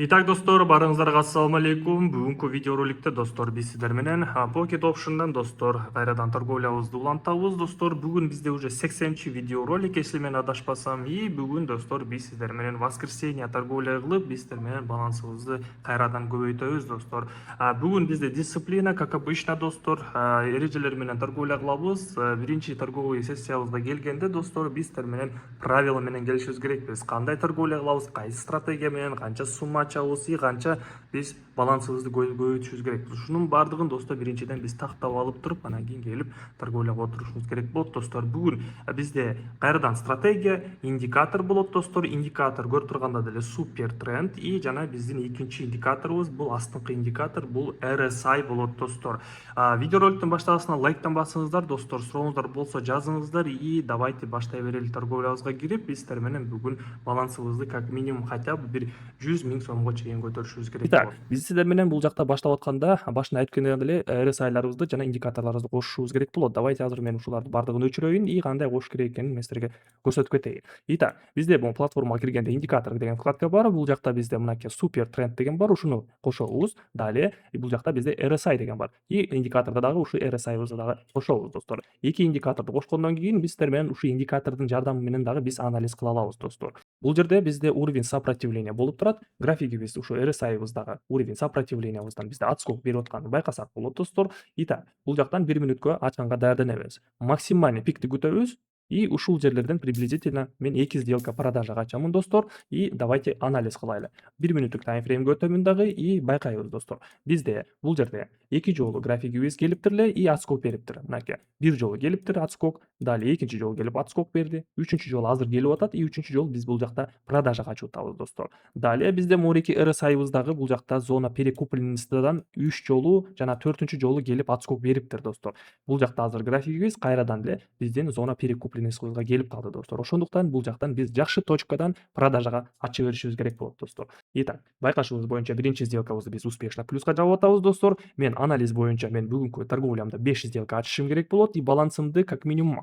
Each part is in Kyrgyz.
Итак, достор, барыңыздарга ассаламу алейкум. Бүгүнкү видеороликте достор биз сиздер менен Pocket Option'дан достор кайрадан торговлябызды улантабыз. Достор, бүгүн бизде уже 80-чи видеоролик, если мен адашпасам. И бүгүн достор биз сиздер менен воскресенье торговля кылып, биз сиздер менен балансыбызды кайрадан көбөйтөбүз, достор. Бүгүн бизде дисциплина, как обычно, достор, эрежелер менен торговля кылабыз. Биринчи торговый сессиябызга келгенде, достор, биз сиздер менен правила менен келишибиз керек. Биз кандай торговля кылабыз, кайсы стратегия менен, канча сумма ачабыз, канча биз балансыбызды көбөйтүшүбүз керек. Ушунун баардыгын достор биринчиден биз тактап алып туруп, анан кийин келип торговляга отурушубуз керек болот, достор. Бүгүн бизде кайрадан стратегия, индикатор болот, достор. Индикатор көрүп турганда деле супер тренд и жана биздин экинчи индикаторубуз бул астыңкы индикатор, бул RSI болот, достор. Видеороликтин башталышына лайктан басыңыздар, достор. Сурооңуздар болсо жазыңыздар и давайте баштай берели торговлябызга кирип, биз сиздер менен бүгүн балансыбызды как минимум хотя бы бир 100 000 сомго чейин көтөрүшүбүз керек болот. Биз сиздер менен бул жакта баштап атканда башында айткандай эле RSI'ларыбызды жана индикаторлорубузду кошушубуз керек болот. Давайте азыр мен ушулардын баардыгын өчүрөйүн и кандай кошуш керек экенин мен силерге көрсөтүп кетейин. Итак, бизде бул платформага киргенде индикатор деген вкладка бар. Бул жакта бизде мынакей супер тренд деген бар. Ушуну кошобуз. Далее бул жакта бизде RSI деген бар. И индикаторго дагы ушу RSI'бызды дагы кошобуз, достор. Эки индикаторду кошкондон кийин биз сиздер менен ушу индикатордун жардамы менен дагы биз анализ кыла алабыз, достор. Бул жерде бизде уровень сопротивления болуп турат. Графигибиз ушу RSI'быздагы уровень сопротивлениябыздан бизде отскок берип атканын байкасак болот, достор. Итак, бул жактан 1 мүнөткө ачканга даярданабыз. Максимальный пикти күтөбүз. И ушул жерлерден приблизительно мен 2 сделка продажага ачамын, достор. И давайте анализ кылайлы. 1 мүнөттүк таймфреймге өтөмүн дагы и байкайбыз, достор. Бизде бул жерде 2 жолу графигибиз келиптир эле и отскок бериптир. Мынакей. Бир жолу келиптир отскок, далее экинчи жолу келип отскок берди. Үчүнчү жолу азыр келип атат и үчүнчү жолу биз бул жакта продажага ачып атабыз, достор. Далее бизде мурики RSI'быздагы бул жакта зона перекупленностьдан 3 жолу жана 4-чү жолу келип отскок бериптир, достор. Бул жакта азыр графигибиз кайрадан эле биздин зона перекупленностьбызга келип калды, достор. Ошондуктан бул жактан биз жакшы точкадан продажага ача беришибиз керек болот, достор. Итак, байкашыбыз боюнча биринчи сделкабызды биз успешно плюска жаап атабыз, достор. Мен анализ боюнча мен бүгүнкү торговлямда 5 сделка ачышым керек болот и балансымды как минимум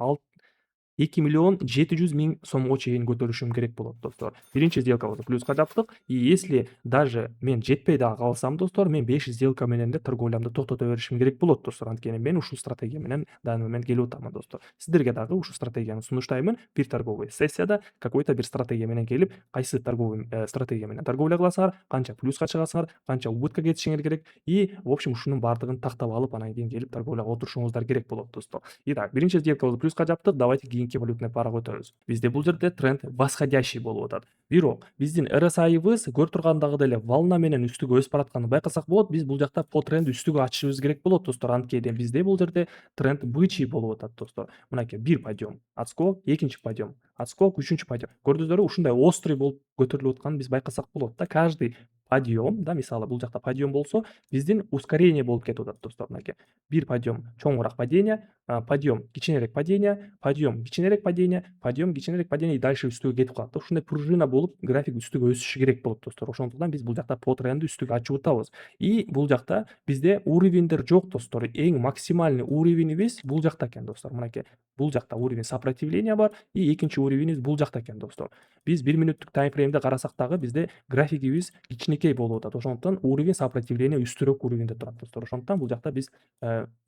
2 миллион 700 000 сомго чейин көтөрүшүм керек болот, достор. Биринчи сделкабызды плюска жаптык и если даже мен жетпей дагы калсам, достор, мен 5 сделка менен де торговлямды токтото беришим керек болот, достор. Анткени мен ушул стратегия менен данный момент келип атамын, достор. Сиздерге дагы ушул стратегияны сунуштаймын. Бир торговый сессияда какой-то бир стратегия менен келип, кайсы торговый стратегия менен торговля кыласыңар, канча плюска чыгасыңар, канча убытка кетишиңер керек и в общем ушунун баардыгын тактап алып, анан кийин келип торговляга отурушуңуздар керек болот, достор. Итак, биринчи сделкабызды плюска жаптык. Давайте кийинки валютный парага өтөбүз. Бизде бул жерде тренд восходящий болуп атат. Бирок биздин RSI'быз көрүп тургандагыдай эле волна менен үстүгө өсүп баратканын байкасак болот. Биз бул жакта по тренд үстүгө ачышыбыз керек болот, достор. Анткени бизде бул жерде тренд бычий болуп атат, достор. Мынакей бир подъем, отскок, экинчи подъем, отскок, үчүнчү подъем. Көрдүңүздөрбү, ушундай острый болуп көтөрүлүп атканын биз байкасак болот да. Каждый подъем, да, мисалы бул жакта подъем болсо, биздин ускорение болуп кетип атат, достор. Мынакей бир подъем чоңураак падение, подъем кичинерээк падение, подъем кичинерээк падение, подъем кичинерээк падение и дальше үстүгө кетип калат. Ушундай пружина болуп график үстүгө өсүшү керек болот, достор. Ошондуктан биз бул жакта по трендди үстүгө ачып атабыз. И бул жакта бизде уровеньдер жок, достор. Эң максимальный уровеньибиз бул жакта экен, достор. Мынакей бул жакта уровень сопротивления бар и экинчи уровеньибиз бул жакта экен, достор. Биз 1 мүнөттүк таймфреймде карасак дагы бизде графигибиз кичинекей болуп атат. Ошондуктан уровень сопротивления үстүрөөк уровеньде турат, достор. Ошондуктан бул жакта биз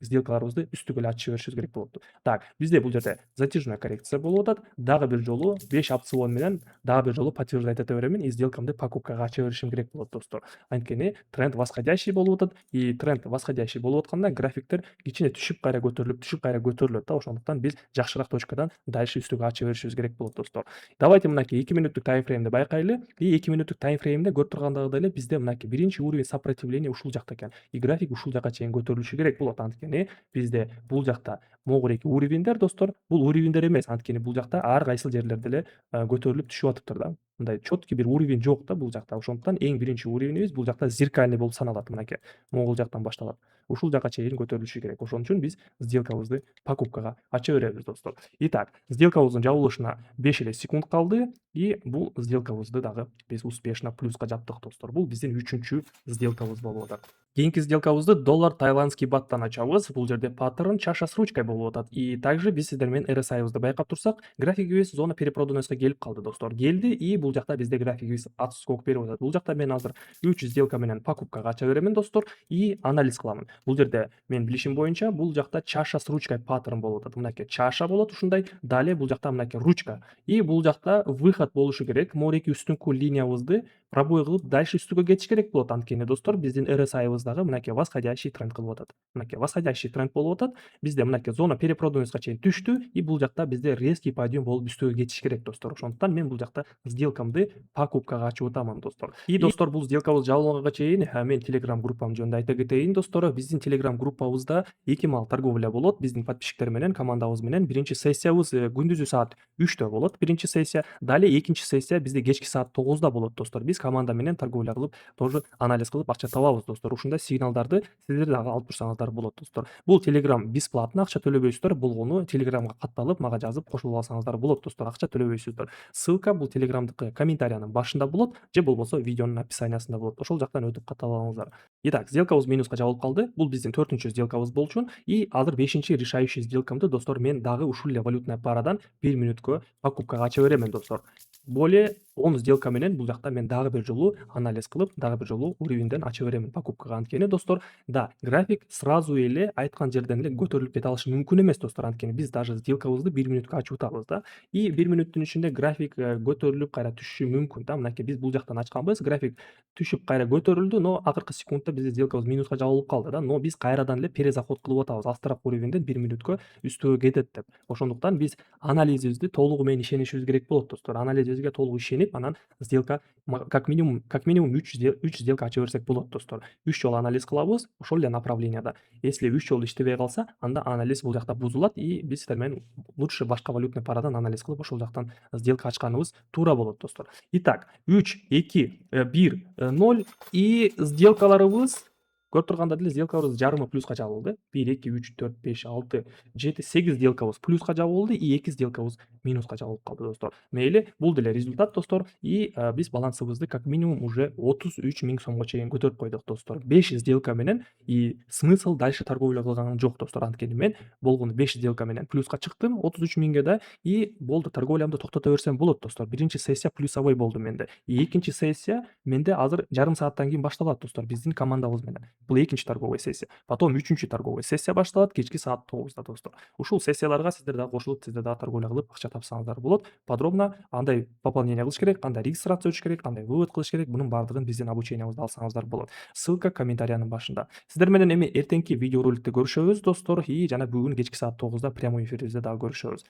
сделкаларыбызды үстүгө эле ачып беришибиз керек болот. Так, бизде бул жерде затяжной коррекция болуп атат. Дагы бир жолу 5 опцион менен дагы бир жолу подтверждать эте беремин и сделкамды покупкага ача беришим керек болот, достор. Анткени тренд восходящий болуп атат и тренд восходящий болуп атканда графиктер кичине түшүп кайра көтөрүлүп, түшүп кайра көтөрүлөт да. Ошондуктан биз жакшыраак точкадан дальше үстүгө ача беришибиз керек болот, достор. Давайте мынакей 2 мүнөттүк таймфреймди байкайлы и 2 мүнөттүк таймфреймде көрүп тургандагыдай эле бизде мынакей биринчи уровень сопротивления ушул жакта экен. И график ушул жака чейин көтөрүлүшү керек болот. Анткени бизде бул жакта могу эки уровеньдер, достор. Бул уровеньдер эмес, анткени бул жакта ар кайсыл жерлерде эле көтөрүлүп түшүп атыптыр да. Мындай четкий бир уровень жок да бул жакта. Ошондуктан эң биринчи уровеньибиз бул жакта зеркальный болуп саналат, мынакей. Могул жактан башталат. Ушул жака чейин көтөрүлүшү керек. Ошон үчүн биз сделкабызды покупкага ача беребиз, достор. Итак, сделкабыздын жабылышына 5 эле секунд калды и бул сделкабызды дагы биз успешно плюска жаптык, достор. Бул биздин 3-сделкабыз болуп атат. Кийинки сделкабызды доллар тайландский баттан ачабыз. Бул жерде паттерн чаша с ручкой болуп атат. И также биз сиздер менен RSI'бызды байкап турсак, графигибиз зона перепроданностько келип калды достор. Келди и бул жакта бизде графигибиз отскок берип атат. Бул жакта мен азыр 3 сделка менен покупкага ача беремин достор и анализ кыламын. Бул жерде мен билишим боюнча бул жакта чаша с ручкой паттерн болуп атат. Мынакей чаша болот ушундай, далее бул жакта мынакей ручка. И бул жакта выход болушу керек. Мореки үстүнкү линиябызды пробой кылып дальше үстүгө кетиш керек болот. Анткени достор биздин RSI'быздагы мынакей восходящий тренд кылып атат. Мынакей восходящий тренд болуп атат. Бизде мынакей зона перепроданностько чейин түштү и бул жакта бизде резкий подъем болуп үстүгө кетиш керек достор. Ошондуктан мен бул жакта сделкамды покупкага ачып атамын достор. И достор, бул сделкабыз жабылганга чейин мен Telegram группам жөнүндө айта кетейин достор. Биздин Telegram группабызда 2 маал торговля болот. Биздин подписчиктер менен, командабыз менен биринчи сессиябыз күндүзү саат 3тө болот. Биринчи сессия. Далее экинчи сессия бизде кечки саат 9да болот достор. Биз команда менен торговля кылып, тоже анализ кылып акча табабыз достор. Ушундай сигналдарды сиздер дагы алып турсаңыздар болот достор. Бул Telegram бесплатно, акча төлөбөйсүздөр. Болгону Telegramга катталып, мага жазып кошулуп алсаңыздар болот достор. Акча төлөбөйсүздөр. Ссылка бул Telegramдыкы комментариянын башында болот, же болбосо видеонун описаниясында болот. Ошол жактан өтүп каттап алыңыздар. Итак, сделкабыз минуска жабылып калды. Бул биздин 4-чү сделкабыз болчу и азыр 5-чи решающий сделкамды достор мен дагы ушул эле валютная парадан 1 мүнөткө покупкага ача беремин достор. Более 10 сделка менен бул жакта мен дагы бир жолу анализ кылып, дагы бир жолу уровеньден ача беремин покупкага. Анткени достор, да, график сразу эле айткан жерден эле көтөрүлүп кете алышы мүмкүн эмес достор. Анткени биз даже сделкабызды 1 мүнөткө ачып атабыз да. И 1 мүнөттүн ичинде график көтөрүлүп кайра түшүшү мүмкүн да. Мынакей биз бул жактан ачканбыз, график түшүп кайра көтөрүлдү, но акыркы секундта биздин сделкабыз минуска жабылып калды да. Но биз кайрадан эле перезаход кылып атабыз. Астыраак уровеньден 1 мүнөткө үстүгө кетет деп. Ошондуктан биз анализибизди толугу менен ишенишибиз керек болот достор. Анализибизге толук ишенип, анан сделка как минимум 3 сделка ача берсек болот достор. 3 жолу анализ кылабыз ошол эле направленияда. Если 3 жолу иштебей калса, анда анализ бул жакта бузулат и биз сиздер менен лучше башка валютный парадан анализ кылып, ошол жактан сделка ачканыбыз туура болот достор. Итак, 3, 2, 1, 0 и сделкаларыбыз көрүп тургандай деле сделкабыз жарымы плюска жабылды. 1, 2, 3, 4, 5, 6, 7, 8 сделкабыз плюска жабылды и 2 сделкабыз минуска жабылып калды достор. Мейли, бул деле результат достор и биз балансыбызды как минимум уже 33 миң сомго чейин көтөрүп койдук достор. 5 сделка менен и смысл дальше торговля кылганым жок достор. Анткени мен болгону 5 сделка менен плюска чыктым 33 миңге да и болду, торговлямды токтото берсем болот достор. Биринчи сессия плюсовой болду менде. И экинчи сессия менде азыр жарым сааттан кийин башталат достор биздин командабыз менен. Бул экинчи торговый сессия. Потом 3-чү торговый сессия башталат кечки саат 9да достор. Ушул сессияларга сиздер дагы кошулуп, сиздер дагы торговля кылып акча тапсаңыздар болот. Подробно кандай пополнение кылыш керек, кандай регистрация өтүш керек, кандай вывод кылыш керек, мунун баардыгын биздин обучениябызда алсаңыздар болот. Ссылка комментариянын башында. Сиздер менен эми эртеңки видеороликте көрүшөбүз достор и жана бүгүн кечки саат 9да прямой эфирибизде дагы көрүшөбүз.